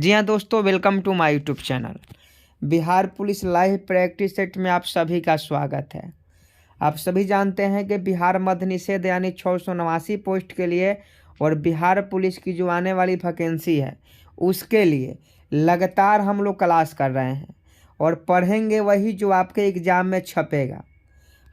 जी हाँ दोस्तों, welcome to my YouTube channel. Bihar police live practice set में आप सभी का स्वागत है। आप सभी जानते हैं कि बिहार मद्य निषेध यानी 689 पोस्ट के लिए और बिहार पुलिस की जो आने वाली वैकेंसी है उसके लिए लगातार हम लोग क्लास कर रहे हैं और पढ़ेंगे वही जो आपके एग्ज़ाम में छपेगा।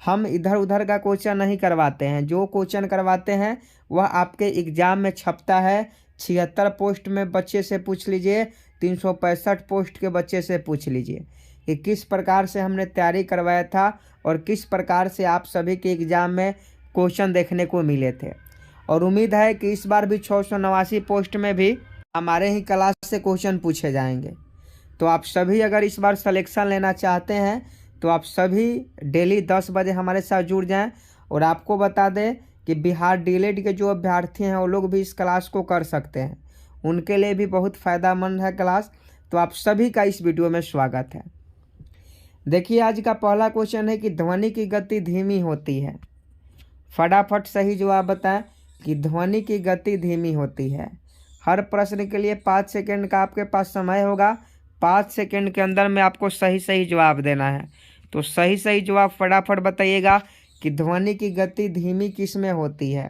हम इधर उधर का क्वेश्चन नहीं करवाते हैं, जो क्वेश्चन करवाते हैं वह आपके एग्ज़ाम में छपता है। 76 पोस्ट में बच्चे से पूछ लीजिए, 365 पोस्ट के बच्चे से पूछ लीजिए कि किस प्रकार से हमने तैयारी करवाया था और किस प्रकार से आप सभी के एग्ज़ाम में क्वेश्चन देखने को मिले थे। और उम्मीद है कि इस बार भी 689 पोस्ट में भी हमारे ही क्लास से क्वेश्चन पूछे जाएंगे। तो आप सभी अगर इस बार सिलेक्शन लेना चाहते हैं तो आप सभी डेली 10 बजे हमारे साथ जुड़ जाएं। और आपको बता दें कि बिहार डीएलएड के जो अभ्यर्थी हैं वो लोग भी इस क्लास को कर सकते हैं, उनके लिए भी बहुत फ़ायदेमंद है क्लास। तो आप सभी का इस वीडियो में स्वागत है। देखिए, आज का पहला क्वेश्चन है कि ध्वनि की गति धीमी होती है। फटाफट सही जवाब बताएं कि ध्वनि की गति धीमी होती है। हर प्रश्न के लिए 5 सेकंड का आपके पास समय होगा। 5 सेकंड के अंदर में आपको सही जवाब देना है। तो सही जवाब फटाफट बताइएगा कि ध्वनि की गति धीमी किस में होती है।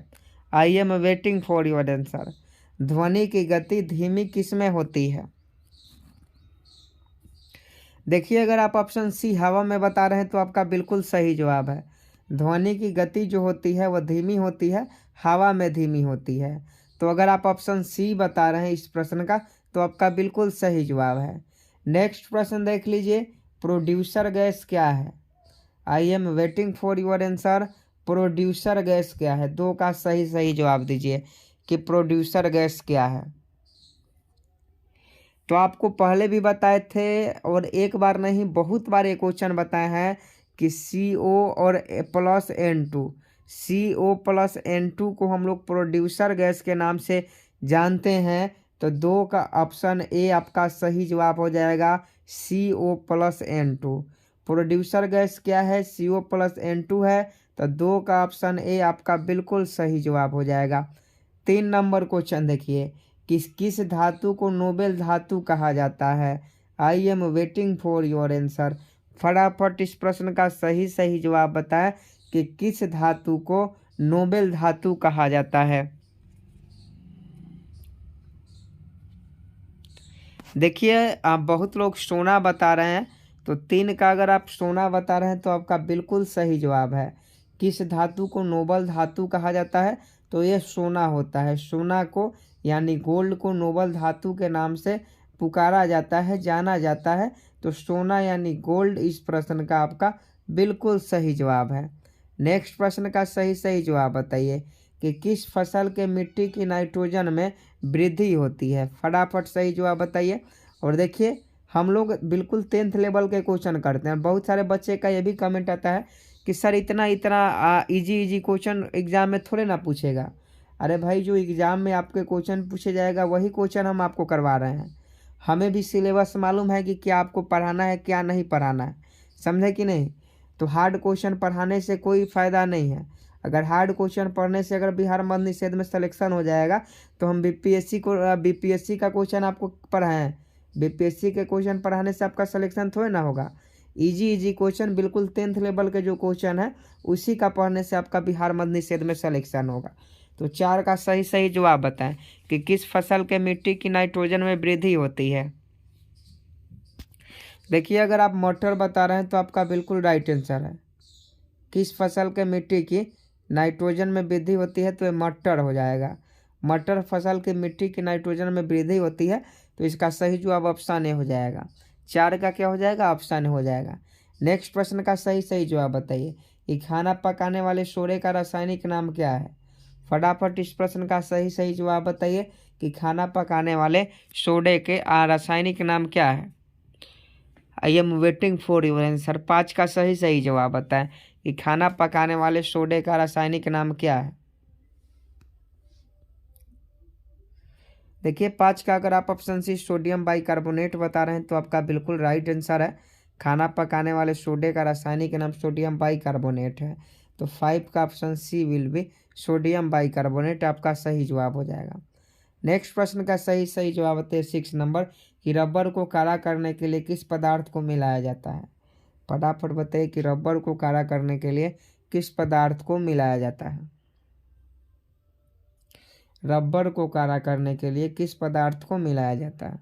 I am waiting for your answer. ध्वनि की गति धीमी किस में होती है। देखिए, अगर आप ऑप्शन सी हवा में बता रहे हैं तो आपका बिल्कुल सही जवाब है। ध्वनि की गति जो होती है वह धीमी होती है, हवा में धीमी होती है। तो अगर आप ऑप्शन सी बता रहे हैं इस प्रश्न का तो आपका बिल्कुल सही जवाब है। नेक्स्ट प्रश्न देख लीजिए, प्रोड्यूसर गैस क्या है। I am waiting for your answer. Producer gas क्या है। 2 का सही जवाब दीजिए कि प्रोड्यूसर गैस क्या है। तो आपको पहले भी बताए थे और एक बार नहीं बहुत बार ये क्वेश्चन बताए हैं कि CO और +N2, CO + N2 को हम लोग प्रोड्यूसर गैस के नाम से जानते हैं। तो 2 का ऑप्शन ए आपका सही जवाब हो जाएगा, CO + N2। प्रोड्यूसर गैस क्या है, CO + N2 है। तो 2 का ऑप्शन ए आपका बिल्कुल सही जवाब हो जाएगा। 3 नंबर क्वेश्चन देखिए, किस धातु को नोबेल धातु कहा जाता है। I am waiting for your answer. फटाफट इस प्रश्न का सही जवाब बताएं कि किस धातु को नोबेल धातु कहा जाता है। देखिए, आप बहुत लोग सोना बता रहे हैं। तो 3 का अगर आप सोना बता रहे हैं तो आपका बिल्कुल सही जवाब है। किस धातु को नोबेल धातु कहा जाता है तो ये सोना होता है। सोना को यानी गोल्ड को नोबेल धातु के नाम से पुकारा जाता है, जाना जाता है। तो सोना यानी गोल्ड इस प्रश्न का आपका बिल्कुल सही जवाब है। नेक्स्ट प्रश्न का सही जवाब बताइए कि किस फसल के मिट्टी की नाइट्रोजन में वृद्धि होती है। फटाफट सही जवाब बताइए। और देखिए, हम लोग बिल्कुल 10th लेवल के क्वेश्चन करते हैं। बहुत सारे बच्चे का ये भी कमेंट आता है कि सर इतना इजी क्वेश्चन एग्जाम में थोड़े ना पूछेगा। अरे भाई, जो एग्ज़ाम में आपके क्वेश्चन पूछे जाएगा वही क्वेश्चन हम आपको करवा रहे हैं। हमें भी सिलेबस मालूम है कि क्या आपको पढ़ाना है क्या नहीं पढ़ाना है, समझे कि नहीं। तो हार्ड क्वेश्चन पढ़ाने से कोई फ़ायदा नहीं है। अगर हार्ड क्वेश्चन पढ़ने से अगर बिहार मद्य निषेध में सिलेक्शन हो जाएगा तो हम बीपीएससी का क्वेश्चन आपको पढ़ाएं। बीपीएससी के क्वेश्चन पढ़ाने से आपका सिलेक्शन थोड़े ना होगा। इजी क्वेश्चन बिल्कुल 10th लेवल के जो क्वेश्चन है उसी का पढ़ने से आपका बिहार मद्य निषेध में सिलेक्शन होगा। तो 4 का सही जवाब बताएं कि किस फसल के मिट्टी की नाइट्रोजन में वृद्धि होती है। देखिए, अगर आप मटर बता रहे हैं तो आपका बिल्कुल राइट आंसर है। किस फसल के मिट्टी की नाइट्रोजन में वृद्धि होती है तो ये मटर हो जाएगा। मटर फसल की मिट्टी की नाइट्रोजन में वृद्धि होती है तो इसका सही जवाब ऑप्शन ए हो जाएगा। 4 का क्या हो जाएगा, ऑप्शन ए हो जाएगा। नेक्स्ट प्रश्न का सही जवाब बताइए कि खाना पकाने वाले सोडे का रासायनिक नाम क्या है। फटाफट इस प्रश्न का सही जवाब बताइए कि खाना पकाने वाले सोडे के रासायनिक नाम क्या है। I am waiting for your answer. 5 का सही जवाब बताएं कि खाना पकाने वाले सोडे का रासायनिक नाम क्या है। देखिए, 5 का अगर आप ऑप्शन सी सोडियम बाइकार्बोनेट बता रहे हैं तो आपका बिल्कुल राइट आंसर है। खाना पकाने वाले सोडे का रासायनिक नाम सोडियम बाइकार्बोनेट है। तो 5 का option C will be sodium bicarbonate आपका सही जवाब हो जाएगा। नेक्स्ट प्रश्न का सही जवाब बताइए 6 नंबर कि रबर को काला करने के लिए किस पदार्थ को मिलाया जाता है? फटाफट बताइए कि रबर को काला करने के लिए किस पदार्थ को मिलाया जाता है? रबर को काला करने के लिए किस पदार्थ को मिलाया जाता है?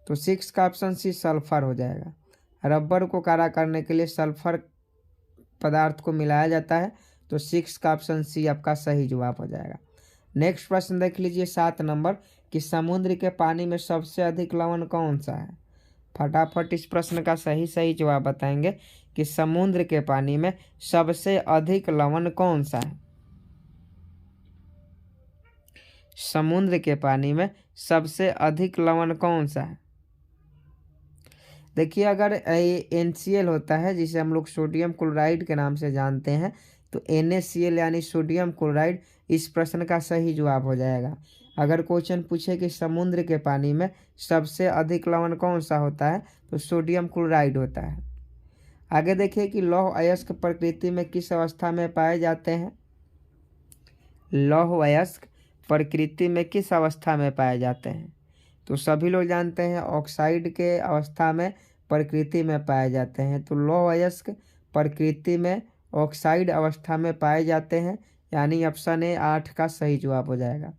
तो 6 का ऑप्शन सी सल्फर हो जाएगा। रबर को काला करने के लिए सल्फर पदार्थ को मिलाया जाता है, तो 6 का ऑप्शन सी आपका सही जवाब हो जाएगा। नेक्स्ट प्रश्न देख लीजिए 7 नंबर कि समुद्र के पानी में सबसे अधिक लवण कौन सा है? फटाफट इस प्रश्न का सही जवाब बताएंगे कि समुद्र के पानी में सबसे अधिक लवण कौन सा है? समुद्र के पानी में सबसे अधिक लवण कौन सा है? देखिए, अगर NaCl होता है जिसे हम लोग सोडियम क्लोराइड के नाम से जानते हैं, तो NaCl यानी सोडियम क्लोराइड इस प्रश्न का सही जवाब हो जाएगा। अगर क्वेश्चन पूछे कि समुद्र के पानी में सबसे अधिक लवण कौन सा होता है, तो सोडियम क्लोराइड होता है। आगे देखिए कि लौह अयस्क प्रकृति में किस अवस्था में पाए जाते हैं? लौह अयस्क प्रकृति में किस अवस्था में पाए जाते हैं? तो सभी लोग जानते हैं ऑक्साइड के अवस्था में प्रकृति में पाए जाते हैं। तो लौह अयस्क प्रकृति में ऑक्साइड अवस्था में पाए जाते हैं, यानी ऑप्शन ए 8 का सही जवाब हो जाएगा।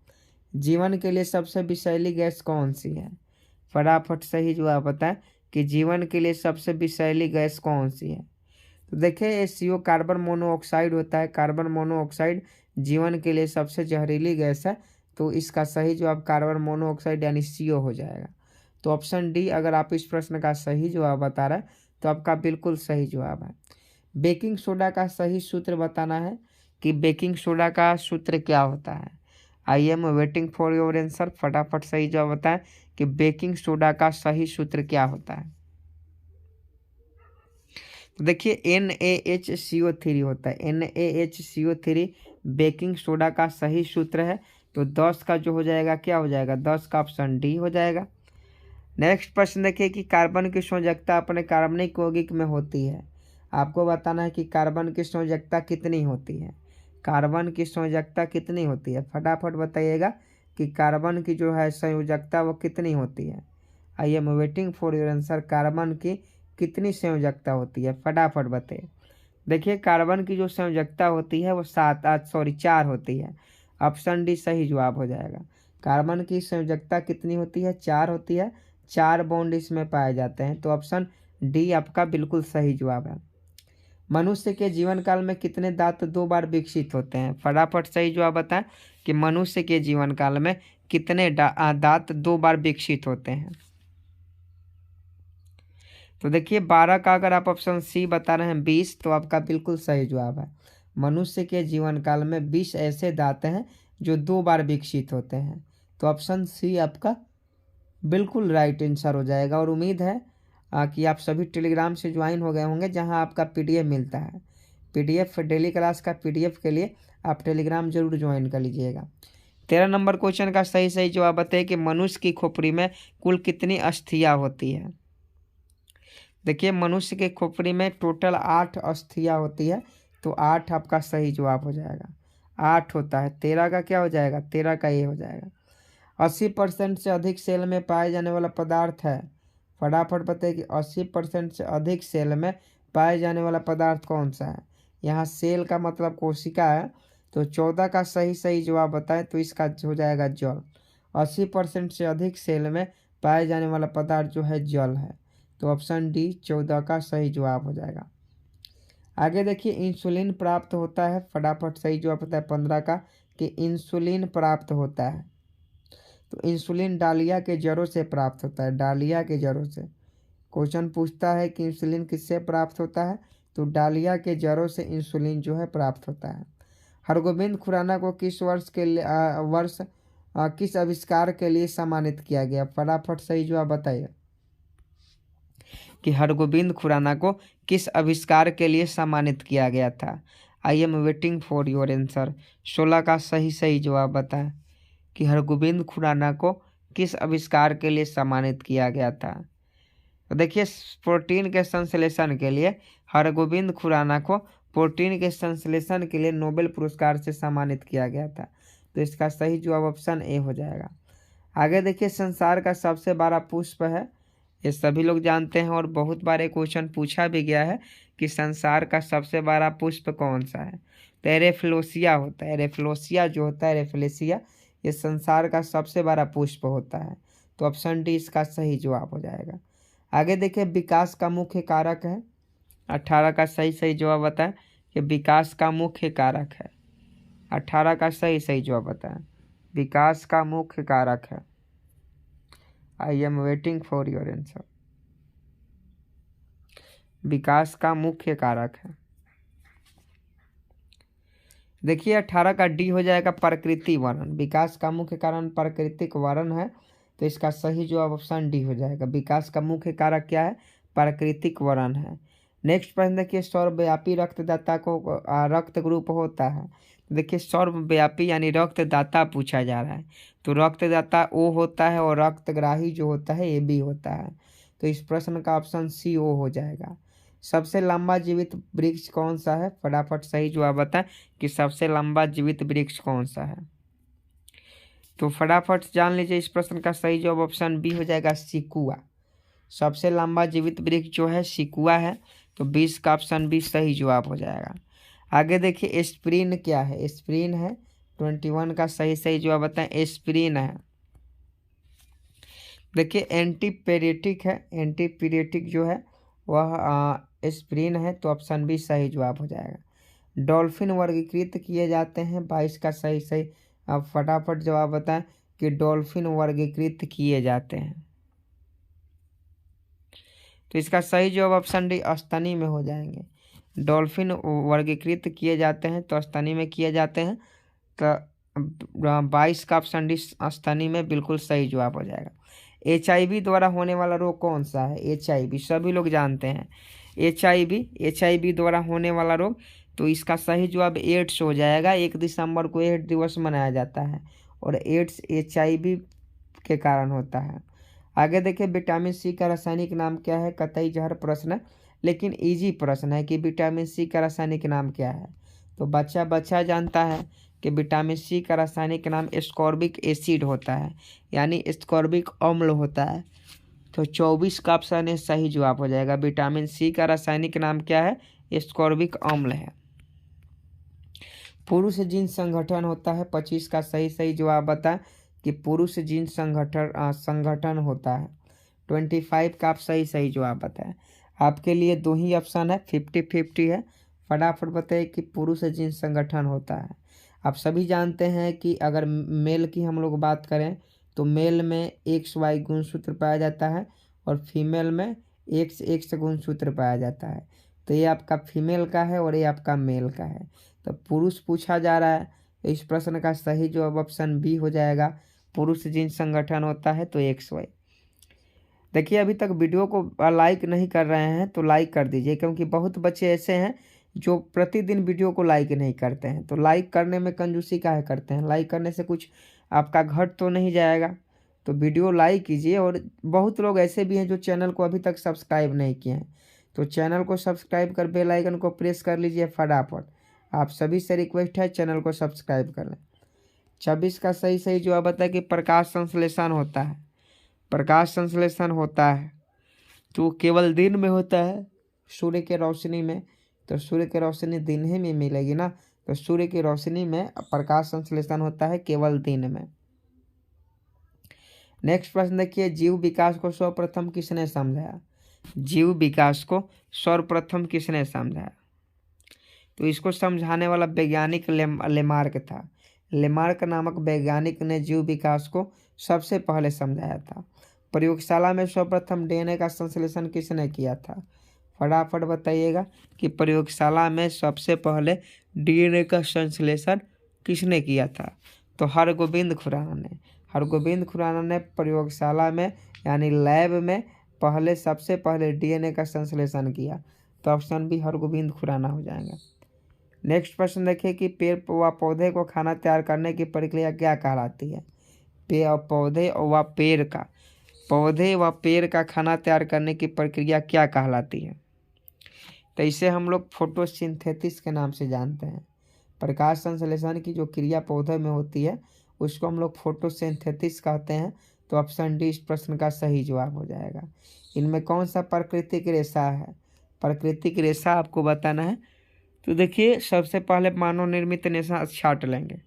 जीवन के लिए सबसे विषैली गैस कौन सी है? फटाफट सही जवाब बताएं कि जीवन के लिए सबसे विषैली गैस कौन सी है? तो देखिए, CO कार्बन मोनोऑक्साइड होता है। कार्बन मोनोऑक्साइड जीवन के लिए सबसे जहरीली गैस है, तो इसका सही जवाब कार्बन मोनोऑक्साइड यानी CO हो जाएगा। तो ऑप्शन डी अगर आप इस प्रश्न का सही जवाब बता रहे हैं तो आपका बिल्कुल सही जवाब है। बेकिंग सोडा का सही सूत्र बताना है कि बेकिंग सोडा का सूत्र क्या होता है। I am waiting for your answer. फटाफट सही जवाब बताएं कि बेकिंग सोडा का सही सूत्र क्या होता है। तो देखिए, NaHCO3 होता है। NaHCO3 बेकिंग सोडा का सही सूत्र है। तो 10 का जो हो जाएगा क्या हो जाएगा? 10 का ऑप्शन डी हो जाएगा। नेक्स्ट प्रश्न देखिए कि कार्बन की संयोजकता अपने कार्बनिक यौगिक में होती है। आपको बताना है कि कार्बन की संयोजकता कितनी होती है। कार्बन की संयोजकता कितनी होती है? फटाफट बताइएगा कि कार्बन की जो है संयोजकता वो कितनी होती है। I am waiting for your answer. Carbon की कितनी संयोजकता होती है? फटाफट बताइए। देखिए, कार्बन की जो संयोजकता होती है वो 4 होती है। ऑप्शन डी सही जवाब हो जाएगा। कार्बन की संयोजकता कितनी होती है? 4 होती है। 4 बॉन्ड इसमें पाए जाते हैं, तो ऑप्शन डी आपका बिल्कुल सही जवाब है। मनुष्य के जीवन काल में कितने दांत 2 बार विकसित होते हैं? फटाफट सही जवाब बताएं कि मनुष्य के जीवन काल में कितने दांत 2 बार विकसित होते हैं। तो देखिए, 12 का अगर आप ऑप्शन सी बता रहे हैं 20, तो आपका बिल्कुल सही जवाब है। मनुष्य के जीवन काल में 20 ऐसे दांत हैं जो 2 बार विकसित होते हैं, तो ऑप्शन सी आपका बिल्कुल राइट आंसर हो जाएगा। और उम्मीद है कि आप सभी टेलीग्राम से ज्वाइन हो गए होंगे, जहां आपका PDF मिलता है। PDF डेली क्लास का PDF के लिए आप टेलीग्राम जरूर ज्वाइन कर लीजिएगा। 13 नंबर क्वेश्चन का सही जवाब बताइए कि मनुष्य की खोपड़ी में कुल कितनी अस्थियां होती है। देखिए, मनुष्य के खोपड़ी में टोटल 8 अस्थियां होती है, तो 8 आपका सही जवाब हो जाएगा। 8 होता है। 13 का क्या हो जाएगा? 13 का ये हो जाएगा। 80% से अधिक सेल में पाए जाने वाला पदार्थ है। फटाफट बताइए कि 80% से अधिक सेल में पाए जाने वाला पदार्थ कौन सा है। यहाँ सेल का मतलब कोशिका है, तो 14 का सही जवाब बताएं तो इसका हो जाएगा जल। 80% से अधिक सेल में पाए जाने वाला पदार्थ जो है जल है, तो ऑप्शन डी 14 का सही जवाब हो जाएगा। आगे देखिए, इंसुलिन प्राप्त होता है। फटाफट सही जवाब होता है 15 का कि इंसुलिन प्राप्त होता है। तो इंसुलिन डालिया के जड़ों से प्राप्त होता है। डालिया के जड़ों से क्वेश्चन पूछता है कि इंसुलिन किससे प्राप्त होता है, तो डालिया के जड़ों से इंसुलिन जो है प्राप्त होता है। हरगोबिंद खुराना को किस वर्ष के लिए किस आविष्कार के लिए सम्मानित किया गया? फटाफट सही जवाब बताइए कि हरगोबिंद खुराना को किस आविष्कार के लिए सम्मानित किया गया था। आई am waiting for your answer. 16 का सही जवाब बताएं कि हरगोबिंद खुराना को किस आविष्कार के लिए सम्मानित किया गया था। तो देखिए, प्रोटीन के संश्लेषण के लिए हरगोबिंद खुराना को प्रोटीन के संश्लेषण के लिए नोबेल पुरस्कार से सम्मानित किया गया था, तो इसका सही जवाब ऑप्शन ए हो जाएगा। आगे देखिए संसार का सबसे बड़ा पुष्प है, ये सभी लोग जानते हैं और बहुत बार ये क्वेश्चन पूछा भी गया है कि संसार का सबसे बड़ा पुष्प कौन सा है। तो एरेफ्लोसिया होता है, एरेफ्लोसिया जो होता है, एरेफ्लेसिया, ये संसार का सबसे बड़ा पुष्प होता है। तो ऑप्शन डी इसका सही जवाब हो जाएगा। आगे देखिए विकास का मुख्य कारक है, 18 का सही जवाब बताएं कि विकास का मुख्य कारक है। 18 का सही जवाब बताएं, विकास का मुख्य कारक है। I am waiting for your answer. विकास का मुख्य कारक है। देखिए 18 का डी हो जाएगा प्रकृति वर्ण। विकास का मुख्य कारण प्राकृतिक वर्ण है, तो इसका सही जवाब ऑप्शन डी हो जाएगा। विकास का मुख्य कारक क्या है? प्राकृतिक वर्ण है। नेक्स्ट प्रश्न देखिए सर्वव्यापी रक्तदाता को रक्त ग्रुप होता है। देखिए सर्वव्यापी यानी रक्तदाता पूछा जा रहा है, तो रक्तदाता ओ होता है और रक्तग्राही जो होता है ए बी होता है। तो इस प्रश्न का ऑप्शन सी ओ हो जाएगा। सबसे लंबा जीवित वृक्ष कौन सा है? फटाफट सही जवाब बताएं कि सबसे लंबा जीवित वृक्ष कौन सा है। तो फटाफट जान लीजिए इस प्रश्न का सही जवाब ऑप्शन बी हो जाएगा, सिकुआ। सबसे लंबा जीवित वृक्ष जो है सिकुआ है, तो 20 का ऑप्शन बी सही जवाब हो जाएगा। आगे देखिए एस्प्रिन क्या है? एस्प्रिन है, 21 का सही जवाब बताएं, एस्प्रिन है। देखिए एंटीपीरेटिक है, एंटीपीरेटिक जो है वह एस्प्रिन है, तो ऑप्शन बी सही जवाब हो जाएगा। डॉल्फिन वर्गीकृत किए जाते हैं, 22 का सही आप फटाफट जवाब बताएं कि डॉल्फिन वर्गीकृत किए जाते हैं। तो इसका सही जवाब ऑप्शन डी स्तनी में हो जाएंगे। डॉल्फिन वर्गीकृत किए जाते हैं तो स्तनी में किए जाते हैं, तो 22 का ऑप्शन डी स्तनी में बिल्कुल सही जवाब हो जाएगा। HIV द्वारा होने वाला रोग कौन सा है? HIV सभी लोग जानते हैं, HIV द्वारा होने वाला रोग, तो इसका सही जवाब एड्स हो जाएगा। 1 दिसंबर को एड्स दिवस मनाया जाता है और एड्स HIV के कारण होता है। आगे देखिए विटामिन सी का रासायनिक नाम क्या है? कतई जहर प्रश्न है, लेकिन इजी प्रश्न है कि विटामिन सी का रासायनिक नाम क्या है। तो बच्चा जानता है कि विटामिन सी का रासायनिक नाम एस्कॉर्बिक एसिड होता है, यानी एस्कॉर्बिक अम्ल होता है। तो 24 का ऑप्शन है सही जवाब हो जाएगा। विटामिन सी का रासायनिक नाम क्या है? एस्कॉर्बिक अम्ल है। पुरुष जीन संगठन होता है, 25 का सही जवाब बताएं कि पुरुष जीन संगठन होता है। 25 का आप सही जवाब बताएं। आपके लिए 2 ही ऑप्शन है, 50-50 है। फटाफट बताइए कि पुरुष जीन संगठन होता है। आप सभी जानते हैं कि अगर मेल की हम लोग बात करें तो मेल में XY गुणसूत्र पाया जाता है और फीमेल में XX गुणसूत्र पाया जाता है। तो ये आपका फीमेल का है और ये आपका मेल का है। तो पुरुष पूछा जा रहा है, तो इस प्रश्न का सही जवाब ऑप्शन बी हो जाएगा। पुरुष जिन संगठन होता है तो XY। देखिए अभी तक वीडियो को लाइक नहीं कर रहे हैं तो लाइक कर दीजिए, क्योंकि बहुत बच्चे ऐसे हैं जो प्रतिदिन वीडियो को लाइक नहीं करते हैं। तो लाइक करने में कंजूसी काहे करते हैं? लाइक करने से कुछ आपका घट तो नहीं जाएगा। तो वीडियो लाइक कीजिए। और बहुत लोग ऐसे भी हैं जो चैनल को अभी तक सब्सक्राइब नहीं किए हैं, तो चैनल को सब्सक्राइब कर बेल आइकन को प्रेस कर लीजिए फटाफट। आप सभी से रिक्वेस्ट है चैनल को सब्सक्राइब कर लें। 26 का सही जवाब बताए कि प्रकाश संश्लेषण होता है। प्रकाश संश्लेषण होता है तो केवल दिन में होता है, सूर्य के रोशनी में। तो सूर्य की रोशनी दिन ही में मिलेगी ना, तो सूर्य की रोशनी में प्रकाश संश्लेषण होता है केवल दिन में। नेक्स्ट प्रश्न देखिए जीव विकास को सर्वप्रथम किसने समझाया? जीव विकास को सर्वप्रथम किसने समझाया? तो इसको समझाने वाला वैज्ञानिक लेमार्क था। लेमार्क नामक वैज्ञानिक ने जीव विकास को सबसे पहले समझाया था। प्रयोगशाला में सर्वप्रथम DNA का संश्लेषण किसने किया था? फटाफट बताइएगा कि प्रयोगशाला में सबसे पहले DNA का संश्लेषण किसने किया था? तो हरगोविंद खुराना ने। हरगोविंद खुराना ने प्रयोगशाला में यानी लैब में सबसे पहले DNA का संश्लेषण किया। तो ऑप्शन बी हरगोविंद खुराना हो जाएगा। नेक्स्ट प्रश्न देखिए कि पेड़ व पौधे को खाना तैयार करने की प्रक्रिया क्या कहलाती है? पौधे व पेड़ का खाना तैयार करने की प्रक्रिया क्या कहलाती है? तो इसे हम लोग फोटोसिंथेसिस के नाम से जानते हैं। प्रकाश संश्लेषण की जो क्रिया पौधे में होती है उसको हम लोग फोटोसिंथेसिस कहते हैं। तो ऑप्शन डी इस प्रश्न का सही जवाब हो जाएगा। इनमें कौन सा प्राकृतिक रेशा है? प्राकृतिक रेशा आपको बताना है। तो देखिए, सबसे पहले मानव निर्मित रेशा छाट लेंगे।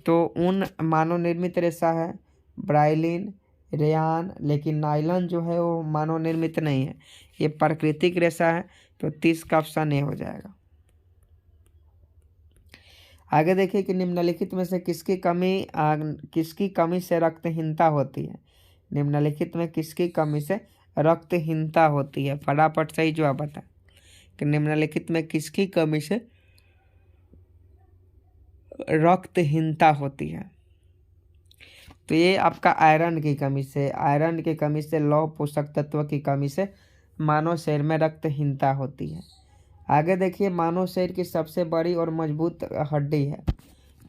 तो उन मानव निर्मित रेशा है ब्राइलिन, रेयान, लेकिन नायलॉन जो है वो मानव निर्मित नहीं है, ये प्राकृतिक रेशा है। तो 30 का ऑप्शन ए हो जाएगा। आगे देखिए कि निम्नलिखित में से किसकी कमी से रक्तहीनता होती है? निम्नलिखित में किसकी कमी से रक्तहीनता होती है? फटाफट सही जवाब बताएं कि निम्नलिखित में किसकी कमी से रक्तहीनता होती है? तो ये आपका आयरन की कमी से, लौह पोषक तत्व की कमी से मानव शरीर में रक्तहीनता होती है। आगे देखिए, मानव शरीर की सबसे बड़ी और मजबूत हड्डी है।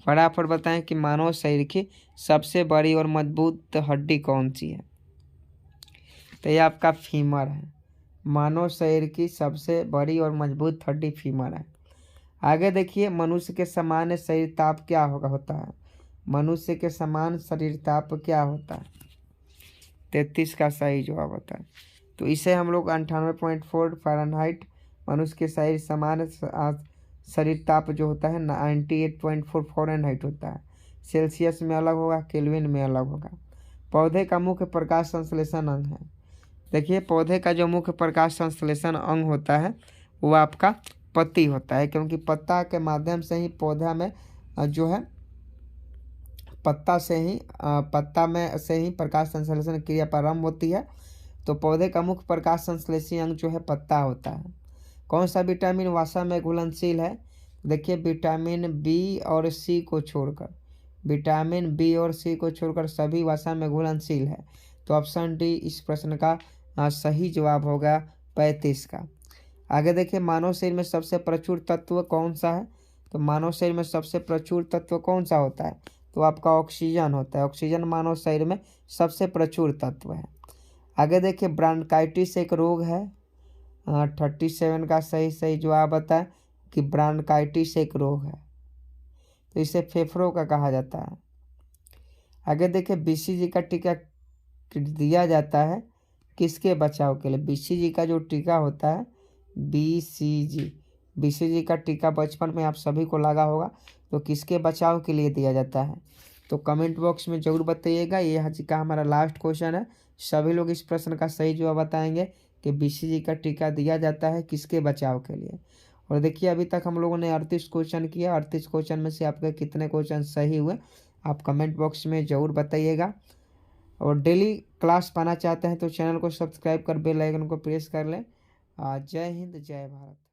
फटाफट बताएं कि मानव शरीर की सबसे बड़ी और मजबूत हड्डी कौन सी है? तो ये आपका फीमर है। मानव शरीर की सबसे बड़ी और मजबूत हड्डी फीमर है। आगे देखिए, मनुष्य के सामान्य शरीर ताप क्या होता है? मनुष्य के समान शरीर ताप क्या होता है? 33 का सही जवाब होता है। तो इसे हम लोग 98.4 फ़ारेनहाइट, मनुष्य के शरीर समान शरीर ताप जो होता है 98.4 फ़ारेनहाइट होता है। सेल्सियस में अलग होगा, केल्विन में अलग होगा। पौधे का मुख्य प्रकाश संश्लेषण अंग है। देखिए, पौधे का जो मुख्य प्रकाश संश्लेषण अंग होता है वो आपका पत्ती होता है, क्योंकि पत्ता के माध्यम से ही पौधा में जो है पत्ता में से ही प्रकाश संश्लेषण क्रिया प्रारंभ होती है। तो पौधे का मुख्य प्रकाश संश्लेषी अंग जो है पत्ता होता है। कौन सा विटामिन वसा में घुलनशील है? देखिए, विटामिन बी और सी को छोड़कर सभी वसा में घुलनशील है। तो ऑप्शन डी इस प्रश्न का सही जवाब होगा 35 का। आगे देखिए, मानव शरीर में सबसे प्रचुर तत्व कौन सा है? तो मानव शरीर में सबसे प्रचुर तत्व कौन सा होता है? तो आपका ऑक्सीजन होता है। ऑक्सीजन मानव शरीर में सबसे प्रचुर तत्व है। आगे देखिए, ब्रांकाइटिस एक रोग है। 37 का सही जवाब बताएं कि ब्रांकाइटिस एक रोग है, तो इसे फेफड़ों का कहा जाता है। आगे देखिए, बीसीजी का टीका दिया जाता है किसके बचाव के लिए? बीसीजी का जो टीका होता है बीसीजी का टीका बचपन में आप सभी को लगा होगा, तो किसके बचाव के लिए दिया जाता है? तो कमेंट बॉक्स में ज़रूर बताइएगा। ये आज का हमारा लास्ट क्वेश्चन है। सभी लोग इस प्रश्न का सही जवाब बताएंगे कि बीसीजी का टीका दिया जाता है किसके बचाव के लिए। और देखिए, अभी तक हम लोगों ने 38 क्वेश्चन किया। 38 क्वेश्चन में से आपके कितने क्वेश्चन सही हुए आप कमेंट बॉक्स में ज़रूर बताइएगा। और डेली क्लास पाना चाहते हैं तो चैनल को सब्सक्राइब कर बेल आइकन को प्रेस कर लें। जय हिंद, जय भारत।